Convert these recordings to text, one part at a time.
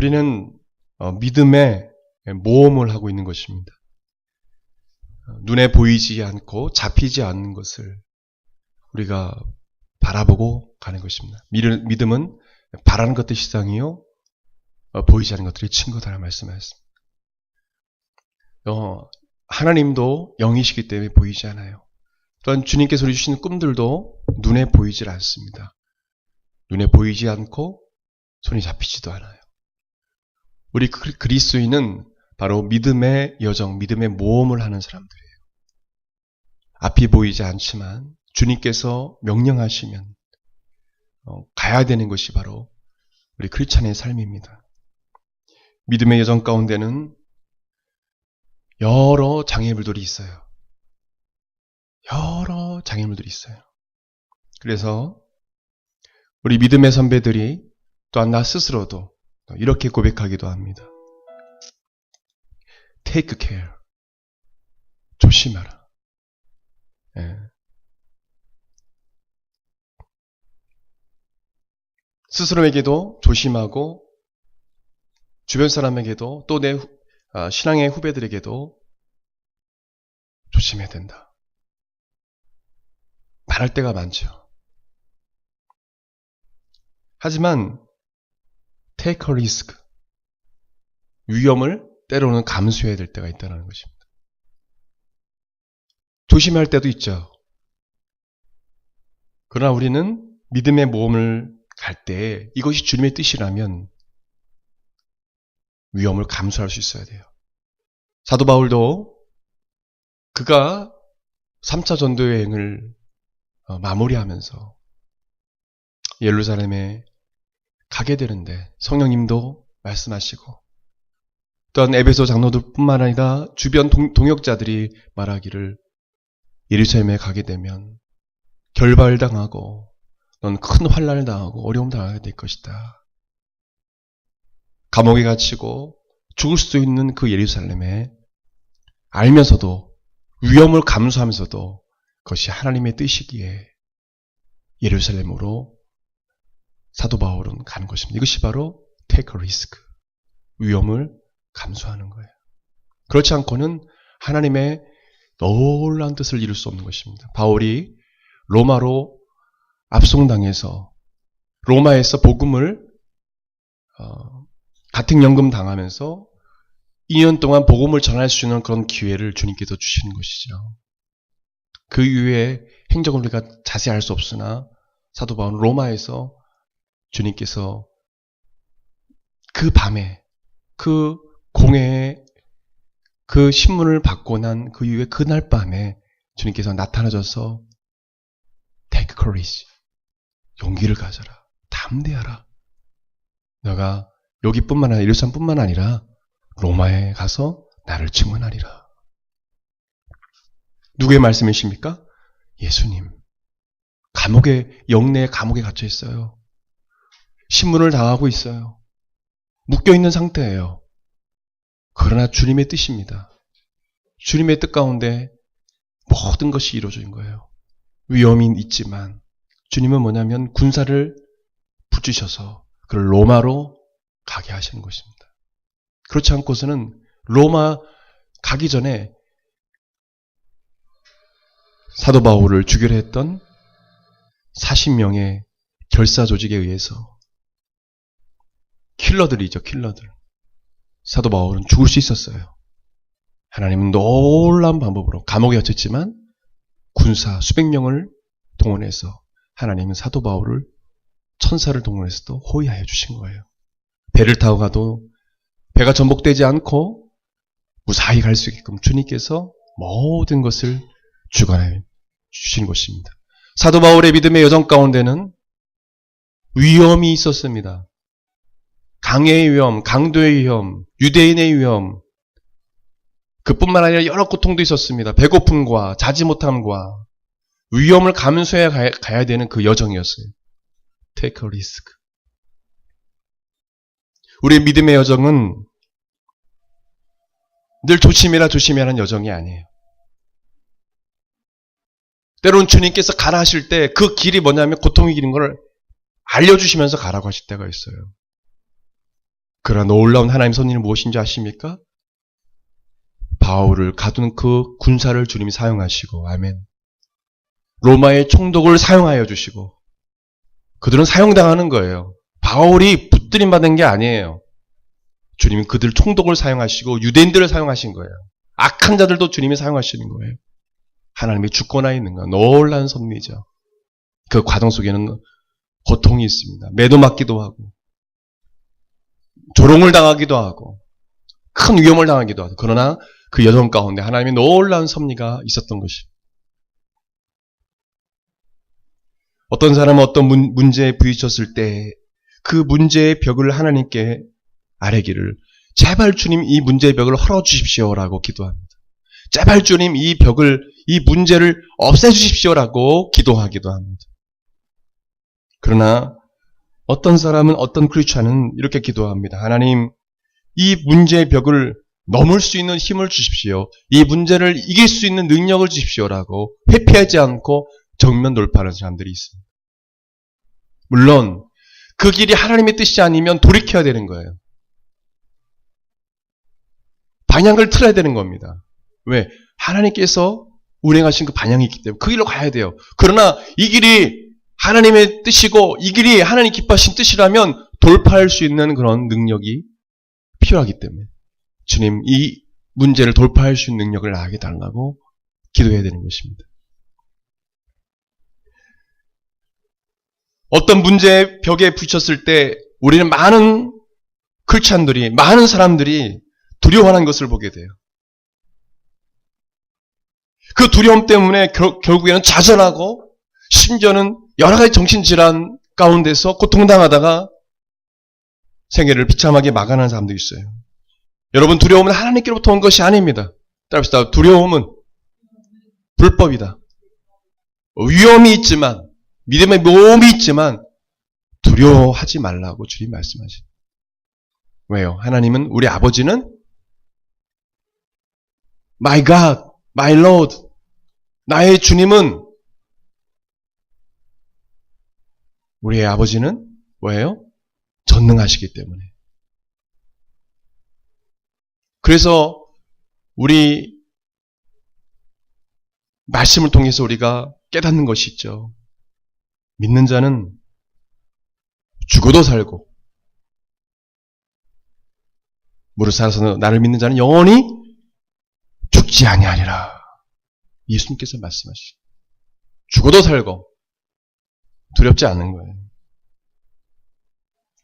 우리는 믿음의 모험을 하고 있는 것입니다. 눈에 보이지 않고 잡히지 않는 것을 우리가 바라보고 가는 것입니다. 믿음은 바라는 것들이 시장이요 보이지 않는 것들이 친구다라 말씀하셨습니다. 하나님도 영이시기 때문에 보이지 않아요. 또한 주님께서 주시는 꿈들도 눈에 보이질 않습니다. 눈에 보이지 않고 손이 잡히지도 않아요. 우리 그리스도인은 바로 믿음의 여정, 믿음의 모험을 하는 사람들이에요. 앞이 보이지 않지만 주님께서 명령하시면 가야 되는 것이 바로 우리 크리스찬의 삶입니다. 믿음의 여정 가운데는 여러 장애물들이 있어요. 여러 장애물들이 있어요. 그래서 우리 믿음의 선배들이 또한 나 스스로도 이렇게 고백하기도 합니다. Take care. 조심하라. 예. 스스로에게도 조심하고 주변 사람에게도 또 내 신앙의 후배들에게도 조심해야 된다. 말할 때가 많죠. 하지만 take a risk. 위험을 때로는 감수해야 될 때가 있다는 것입니다. 조심할 때도 있죠. 그러나 우리는 믿음의 모험을 갈 때 이것이 주님의 뜻이라면 위험을 감수할 수 있어야 돼요. 사도 바울도 그가 3차 전도 여행을 마무리하면서 예루살렘에 가게 되는데 성령님도 말씀하시고 또한 에베소 장로들뿐만 아니라 주변 동역자들이 말하기를 예루살렘에 가게 되면 결발당하고 넌 큰 환난을 당하고 어려움 당하게 될 것이다. 감옥에 갇히고 죽을 수도 있는 그 예루살렘에 알면서도 위험을 감수하면서도 그것이 하나님의 뜻이기에 예루살렘으로 사도 바울은 가는 것입니다. 이것이 바로 take a risk. 위험을 감수하는 거예요. 그렇지 않고는 하나님의 놀라운 뜻을 이룰 수 없는 것입니다. 바울이 로마로 압송당해서 로마에서 복음을 가택연금 당하면서 2년 동안 복음을 전할 수 있는 그런 기회를 주님께서 주시는 것이죠. 그 이후에 행적을 우리가 자세히 알 수 없으나 사도 바울은 로마에서 주님께서 그 밤에 그 공회에 그 신문을 받고 난 그 이후에 그날 밤에 주님께서 나타나셔서 take courage. 용기를 가져라. 담대하라. 너가 여기뿐만 아니라 예루살렘뿐만 아니라 로마에 가서 나를 증언하리라. 누구의 말씀이십니까? 예수님. 영내의 감옥에 갇혀 있어요. 신문을 당하고 있어요. 묶여있는 상태예요. 그러나 주님의 뜻입니다. 주님의 뜻 가운데 모든 것이 이루어진 거예요. 위험이 있지만 주님은 뭐냐면 군사를 붙이셔서 그를 로마로 가게 하시는 것입니다. 그렇지 않고서는 로마 가기 전에 사도 바울을 죽이려 했던 40명의 결사 조직에 의해서 킬러들이죠, 킬러들. 사도 바울은 죽을 수 있었어요. 하나님은 놀라운 방법으로 감옥에 갇혔지만 군사 수백 명을 동원해서 하나님은 사도 바울을 천사를 동원해서도 호위하여 주신 거예요. 배를 타고 가도 배가 전복되지 않고 무사히 갈 수 있게끔 주님께서 모든 것을 주관해 주신 것입니다. 사도 바울의 믿음의 여정 가운데는 위험이 있었습니다. 강해의 위험, 강도의 위험, 유대인의 위험, 그뿐만 아니라 여러 고통도 있었습니다. 배고픔과 자지 못함과 위험을 감수해 가야 되는 그 여정이었어요. Take a risk. 우리의 믿음의 여정은 늘 조심해라 조심해라는 여정이 아니에요. 때로는 주님께서 가라 하실 때 그 길이 뭐냐면 고통의 길인 걸 알려주시면서 가라고 하실 때가 있어요. 그러나 놀라운 하나님 섭리는 무엇인지 아십니까? 바울을 가둔 그 군사를 주님이 사용하시고, 아멘. 로마의 총독을 사용하여 주시고, 그들은 사용당하는 거예요. 바울이 붙들림 받은 게 아니에요. 주님이 그들 총독을 사용하시고 유대인들을 사용하신 거예요. 악한 자들도 주님이 사용하시는 거예요. 하나님의 주권하에 있는 거 놀라운 섭리죠. 그 과정 속에는 고통이 있습니다. 매도 맞기도 하고 조롱을 당하기도 하고 큰 위험을 당하기도 하고 그러나 그 여정 가운데 하나님의 놀라운 섭리가 있었던 것입니다. 어떤 사람은 어떤 문제에 부딪혔을 때 그 문제의 벽을 하나님께 아뢰기를 제발 주님 이 문제의 벽을 헐어주십시오라고 기도합니다. 제발 주님 이 문제를 없애주십시오라고 기도하기도 합니다. 그러나 어떤 사람은 어떤 크리스찬은 이렇게 기도합니다. 하나님 이 문제의 벽을 넘을 수 있는 힘을 주십시오. 이 문제를 이길 수 있는 능력을 주십시오라고 회피하지 않고 정면 돌파하는 사람들이 있습니다. 물론 그 길이 하나님의 뜻이 아니면 돌이켜야 되는 거예요. 방향을 틀어야 되는 겁니다. 왜? 하나님께서 운행하신 그 방향이 있기 때문에 그 길로 가야 돼요. 그러나 이 길이 하나님의 뜻이고 이 길이 하나님 기뻐하신 뜻이라면 돌파할 수 있는 그런 능력이 필요하기 때문에 주님 이 문제를 돌파할 수 있는 능력을 나에게 달라고 기도해야 되는 것입니다. 어떤 문제의 벽에 부딪혔을 때 우리는 많은 크리스찬들이 많은 사람들이 두려워하는 것을 보게 돼요. 그 두려움 때문에 결국에는 좌절하고 심지어는 여러 가지 정신질환 가운데서 고통당하다가 생애를 비참하게 마감하는 사람도 있어요. 여러분 두려움은 하나님께로부터 온 것이 아닙니다. 따라합시다. 두려움은 불법이다. 위험이 있지만 믿음의 모험이 있지만 두려워하지 말라고 주님 말씀하십니다. 왜요? 하나님은 우리 아버지는 My God, My Lord 나의 주님은 우리의 아버지는 뭐예요? 전능하시기 때문에. 그래서 우리 말씀을 통해서 우리가 깨닫는 것이 있죠. 믿는 자는 죽어도 살고 무릇 살아서 나를 믿는 자는 영원히 죽지 아니하리라. 예수님께서 말씀하시죠. 죽어도 살고 두렵지 않는 거예요.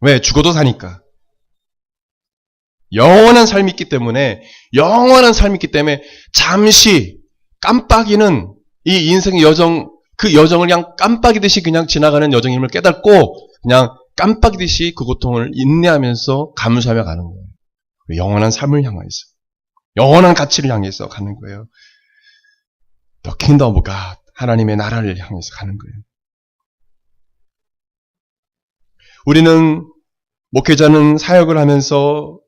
왜? 죽어도 사니까. 영원한 삶이 있기 때문에 잠시 깜빡이는 이 인생의 여정, 그 여정을 그냥 깜빡이듯이 그냥 지나가는 여정임을 깨닫고 그냥 깜빡이듯이 그 고통을 인내하면서 감수하며 가는 거예요. 영원한 삶을 향해서, 영원한 가치를 향해서 가는 거예요. The kingdom of God, 하나님의 나라를 향해서 가는 거예요. 우리는 목회자는 사역을 하면서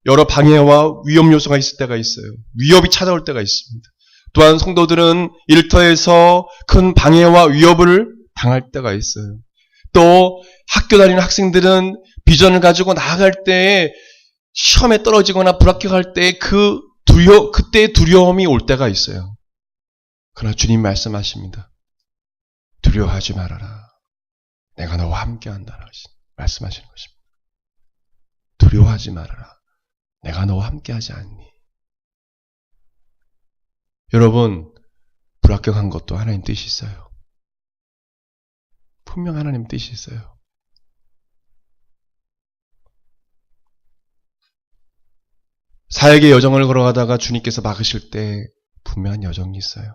여러 방해와 위험 요소가 있을 때가 있어요. 위협이 찾아올 때가 있습니다. 또한 성도들은 일터에서 큰 방해와 위협을 당할 때가 있어요. 또 학교 다니는 학생들은 비전을 가지고 나아갈 때에 시험에 떨어지거나 불합격할 때 그때의 두려움이 올 때가 있어요. 그러나 주님 말씀하십니다. 두려워하지 말아라. 내가 너와 함께한다. 말씀하시는 것입니다. 두려워하지 말아라. 내가 너와 함께하지 않니? 여러분, 불합격한 것도 하나님 뜻이 있어요. 분명 하나님 뜻이 있어요. 사역의 여정을 걸어가다가 주님께서 막으실 때 분명한 여정이 있어요.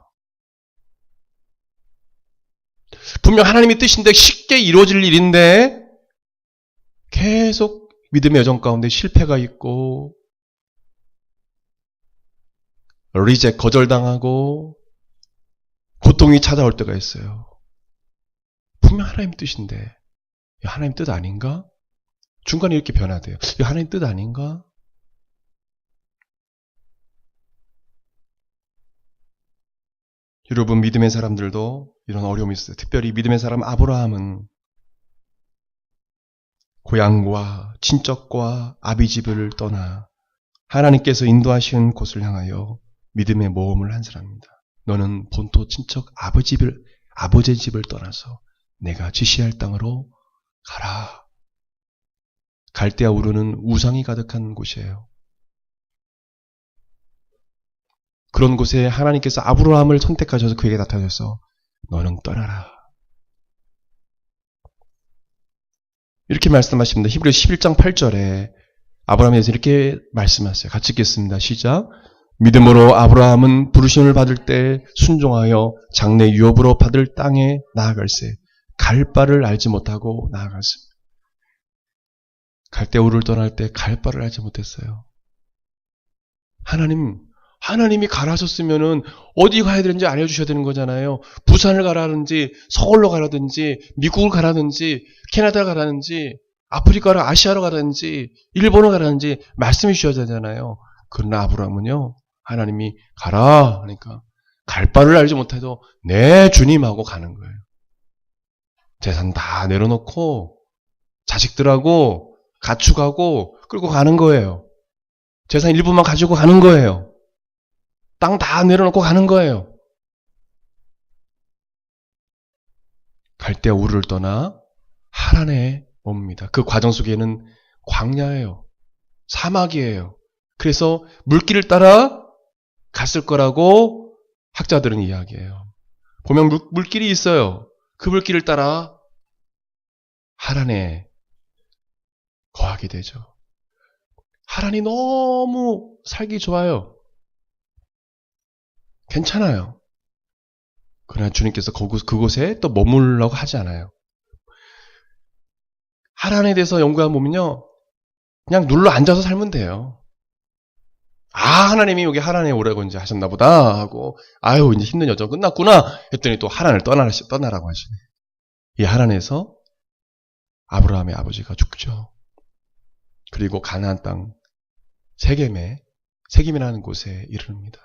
분명 하나님의 뜻인데 쉽게 이루어질 일인데 계속 믿음의 여정 가운데 실패가 있고 거절당하고 고통이 찾아올 때가 있어요. 분명 하나님 뜻인데 하나님 뜻 아닌가? 중간에 이렇게 변화돼요. 이거 하나님 뜻 아닌가? 여러분 믿음의 사람들도 이런 어려움이 있어요. 특별히 믿음의 사람 아브라함은 고향과 친척과 아비집을 떠나 하나님께서 인도하시는 곳을 향하여 믿음의 모험을 한 사람입니다. 너는 본토 친척 아버지의 집을 떠나서 내가 지시할 땅으로 가라. 갈대아 우르는 우상이 가득한 곳이에요. 그런 곳에 하나님께서 아브라함을 선택하셔서 그에게 나타나셔서 너는 떠나라. 이렇게 말씀하십니다. 히브리서 11장 8절에 아브라함에 대해서 이렇게 말씀하세요. 같이 읽겠습니다. 시작. 믿음으로 아브라함은 부르심을 받을 때 순종하여 장래 유업으로 받을 땅에 나아갈새 갈 바를 알지 못하고 나아갔습니다. 갈대우를 떠날 때 갈 바를 알지 못했어요. 하나님이 가라하셨으면은 어디 가야 되는지 알려주셔야 되는 거잖아요. 부산을 가라든지 서울로 가라든지 미국을 가라든지 캐나다 가라든지 아프리카로 아시아로 가라든지 일본을 가라든지 말씀해 주셔야 되잖아요. 그러나 아브라함은요. 하나님이 가라 하니까 갈 바를 알지 못해도 네 주님하고 가는 거예요. 재산 다 내려놓고 자식들하고 가축하고 끌고 가는 거예요. 재산 일부만 가지고 가는 거예요. 땅 다 내려놓고 가는 거예요. 갈대아 우르를 떠나 하란에 옵니다. 그 과정 속에는 광야예요. 사막이에요. 그래서 물길을 따라 갔을 거라고 학자들은 이야기해요. 보면 물길이 있어요. 그 물길을 따라 하란에 거하게 되죠. 하란이 너무 살기 좋아요. 괜찮아요. 그러나 주님께서 그곳에 또 머물라고 하지 않아요. 하란에 대해서 연구해 보면요. 그냥 눌러 앉아서 살면 돼요. 하나님이 여기 하란에 오라고 이제 하셨나 보다 하고, 이제 힘든 여정 끝났구나 했더니 또 하란을 떠나라고 하시네. 이 하란에서 아브라함의 아버지가 죽죠. 그리고 가나안 땅 세겜이라는 곳에 이르릅니다.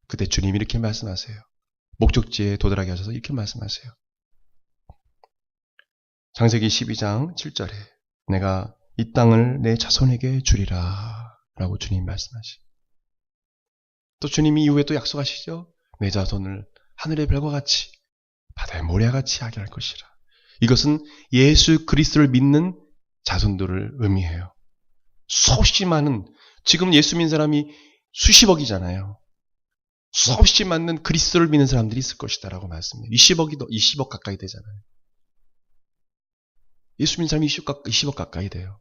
그때 주님이 이렇게 말씀하세요. 목적지에 도달하게 하셔서 이렇게 말씀하세요. 창세기 12장 7절에 내가 이 땅을 내 자손에게 주리라 라고 주님이 말씀하시죠. 또 주님이 이후에 또 약속하시죠. 내 자손을 하늘의 별과 같이 바다의 모래와 같이 하게 할 것이라. 이것은 예수 그리스도를 믿는 자손들을 의미해요. 수없이 많은, 지금 예수 믿는 사람이 수십억이잖아요. 수없이 많은 그리스도를 믿는 사람들이 있을 것이다 라고 말씀해요. 20억 가까이 되잖아요. 예수 믿는 사람이 20억 가까이 돼요.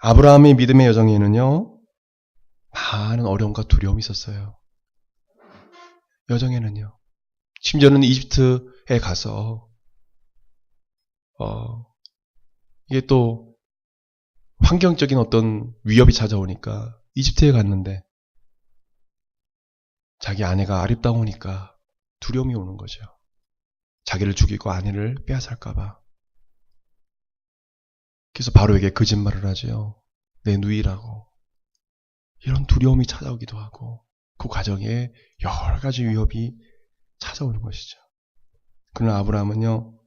아브라함의 믿음의 여정에는요, 많은 어려움과 두려움이 있었어요. 여정에는요. 심지어는 이집트에 가서, 이게 또 환경적인 어떤 위협이 찾아오니까 이집트에 갔는데 자기 아내가 아립다우니까 두려움이 오는 거죠. 자기를 죽이고 아내를 빼앗을까봐. 그래서 바로에게 거짓말을 하죠. 내 누이라고. 이런 두려움이 찾아오기도 하고 그 과정에 여러 가지 위협이 찾아오는 것이죠. 그러나 아브라함은요.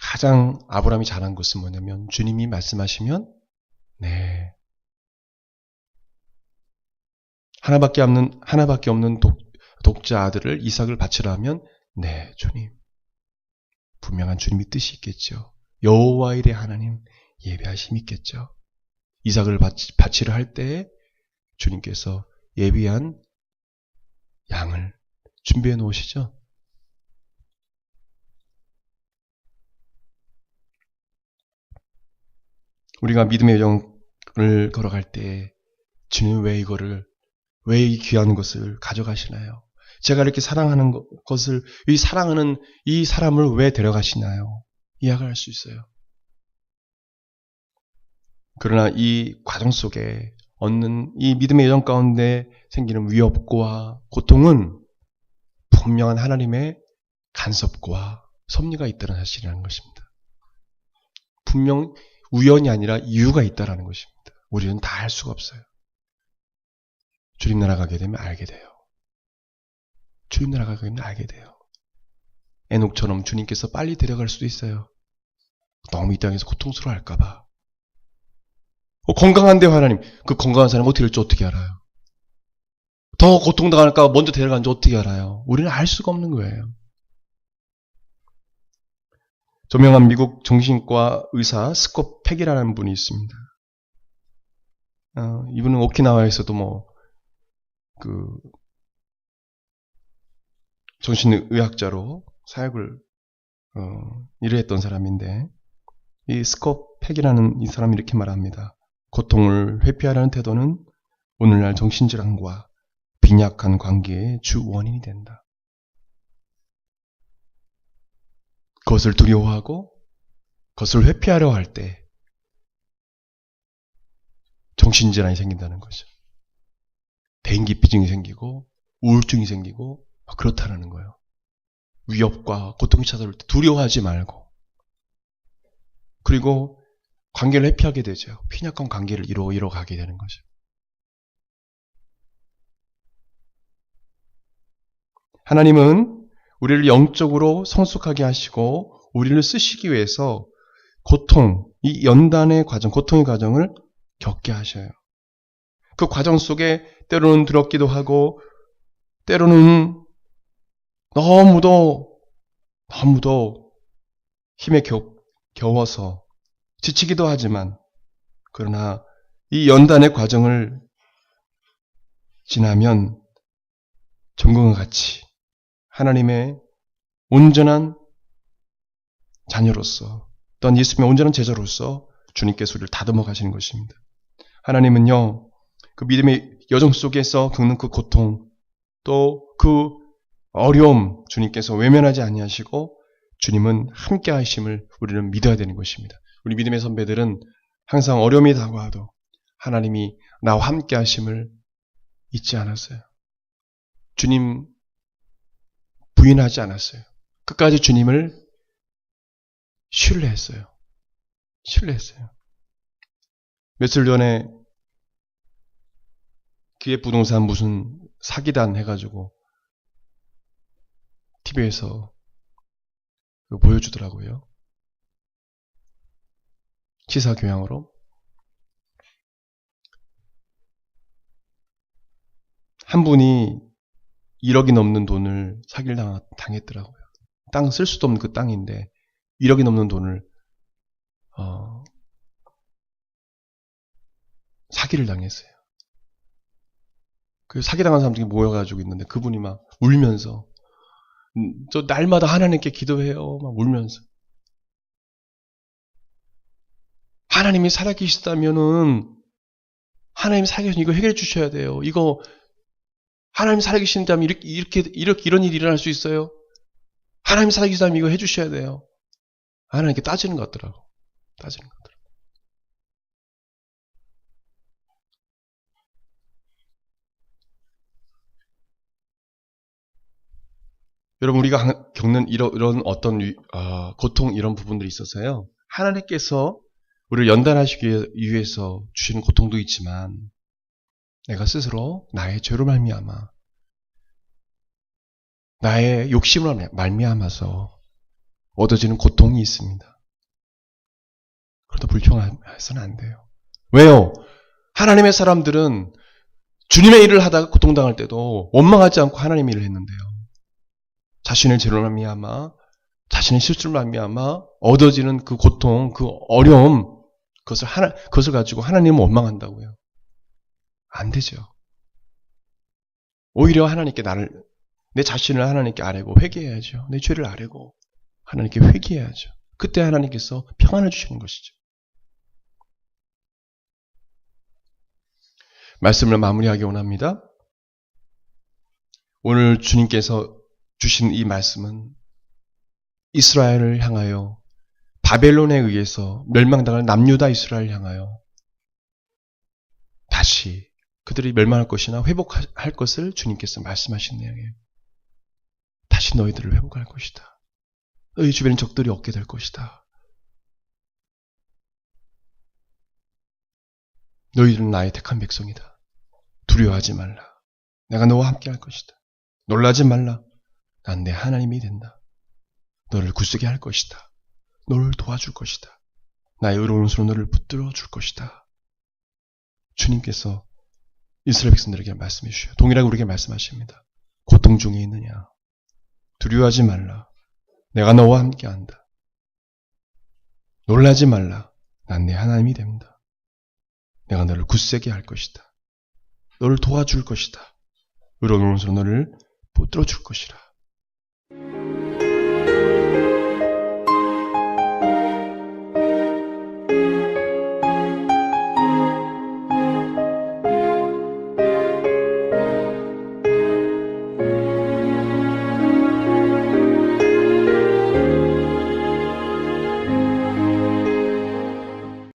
가장 아브라함이 잘한 것은 뭐냐면 주님이 말씀하시면 네. 하나밖에 없는 독자 아들을 이삭을 바치라 하면 네, 주님. 분명한 주님의 뜻이 있겠죠. 여호와 일의 하나님 예배하심이 있겠죠. 이삭을 바치려 할 때 주님께서 예비한 양을 준비해 놓으시죠. 우리가 믿음의 여정을 걸어갈 때 주님 왜 이 귀한 것을 가져가시나요? 제가 이렇게 사랑하는 것을, 이 사랑하는 이 사람을 왜 데려가시나요? 이야기할 수 있어요. 그러나 이 과정 속에 얻는 이 믿음의 여정 가운데 생기는 위협과 고통은 분명한 하나님의 간섭과 섭리가 있다는 사실이라는 것입니다. 분명 우연이 아니라 이유가 있다는 것입니다. 우리는 다 알 수가 없어요. 주님 나라 가게 되면 알게 돼요. 주님 나라가 가면 알게 돼요. 에녹처럼 주님께서 빨리 데려갈 수도 있어요. 너무 이 땅에서 고통스러워할까봐. 건강한데요, 하나님. 그 건강한 사람 어떻게 될지 어떻게 알아요? 더 고통당할까 먼저 데려가는지 어떻게 알아요? 우리는 알 수가 없는 거예요. 조명한 미국 정신과 의사 스콧 팩이라는 분이 있습니다. 이분은 오키나와에서도 정신의학자로 사역을 일을 했던 사람인데, 이 스콧 팩이라는 이 사람이 이렇게 말합니다. 고통을 회피하려는 태도는 오늘날 정신질환과 빈약한 관계의 주 원인이 된다. 그것을 두려워하고 그것을 회피하려 할 때 정신질환이 생긴다는 거죠. 대인기피증이 생기고 우울증이 생기고 그렇다는 거예요. 위협과 고통이 찾아올 때 두려워하지 말고, 그리고 관계를 회피하게 되죠. 빈약한 관계를 이뤄가게 되는 거죠. 하나님은 우리를 영적으로 성숙하게 하시고 우리를 쓰시기 위해서 이 연단의 과정, 고통의 과정을 겪게 하셔요. 그 과정 속에 때로는 두렵기도 하고 때로는 너무도 힘에 겨워서 지치기도 하지만, 그러나 이 연단의 과정을 지나면 정금과 같이 하나님의 온전한 자녀로서, 또한 예수님의 온전한 제자로서 주님께서 우리를 다듬어 가시는 것입니다. 하나님은요, 그 믿음의 여정 속에서 겪는 그 고통, 또 그 어려움, 주님께서 외면하지 아니하시고 주님은 함께 하심을 우리는 믿어야 되는 것입니다. 우리 믿음의 선배들은 항상 어려움이 다가와도 하나님이 나와 함께 하심을 잊지 않았어요. 주님 부인하지 않았어요. 끝까지 주님을 신뢰했어요. 며칠 전에 기획 부동산 무슨 사기단 해가지고 TV에서 보여주더라고요. 시사 교양으로. 한 분이 1억이 넘는 돈을 사기를 당했더라고요. 땅 쓸 수도 없는 그 땅인데 1억이 넘는 돈을 사기를 당했어요. 그 사기당한 사람들이 모여가지고 있는데 그분이 막 울면서, 저 날마다 하나님께 기도해요. 막 울면서. 하나님이 살아계시다면은 하나님 살아계시면 이거 해결해 주셔야 돼요. 이거 하나님 살아계신다면 이런 일이 일어날 수 있어요. 하나님 살아계시다면 이거 해주셔야 돼요. 하나님께 따지는 것 같더라고. 여러분, 우리가 겪는 이런 어떤 고통, 이런 부분들이 있어서요, 하나님께서 우리를 연단하시기 위해서 주시는 고통도 있지만 내가 스스로 나의 죄로 말미암아, 나의 욕심으로 말미암아서 얻어지는 고통이 있습니다. 그러다 불평해서는 안 돼요. 왜요? 하나님의 사람들은 주님의 일을 하다가 고통당할 때도 원망하지 않고 하나님의 일을 했는데요. 자신의 죄로 말미암아, 자신의 실수로 말미암아 얻어지는 그 고통, 그 어려움, 그것을 가지고 하나님을 원망한다고요. 안 되죠. 오히려 내 자신을 하나님께 아뢰고 회개해야죠. 내 죄를 아뢰고 하나님께 회개해야죠. 그때 하나님께서 평안을 주시는 것이죠. 말씀을 마무리하기 원합니다. 오늘 주님께서 주신 이 말씀은 이스라엘을 향하여, 바벨론에 의해서 멸망당할 남유다 이스라엘을 향하여 다시 그들이 멸망할 것이나 회복할 것을 주님께서 말씀하신 내용이에요. 다시 너희들을 회복할 것이다. 너희 주변에 적들이 없게 될 것이다. 너희들은 나의 택한 백성이다. 두려워하지 말라. 내가 너와 함께 할 것이다. 놀라지 말라. 난 내 하나님이 된다. 너를 굳세게 할 것이다. 너를 도와줄 것이다. 나의 의로운 손으로 너를 붙들어 줄 것이다. 주님께서 이스라엘 백성들에게 말씀해 주셔요. 동일하게 우리에게 말씀하십니다. 고통 중에 있느냐? 두려워하지 말라. 내가 너와 함께한다. 놀라지 말라. 난 내 하나님이 됩니다. 내가 너를 굳세게 할 것이다. 너를 도와줄 것이다. 의로운 손으로 너를 붙들어 줄 것이라.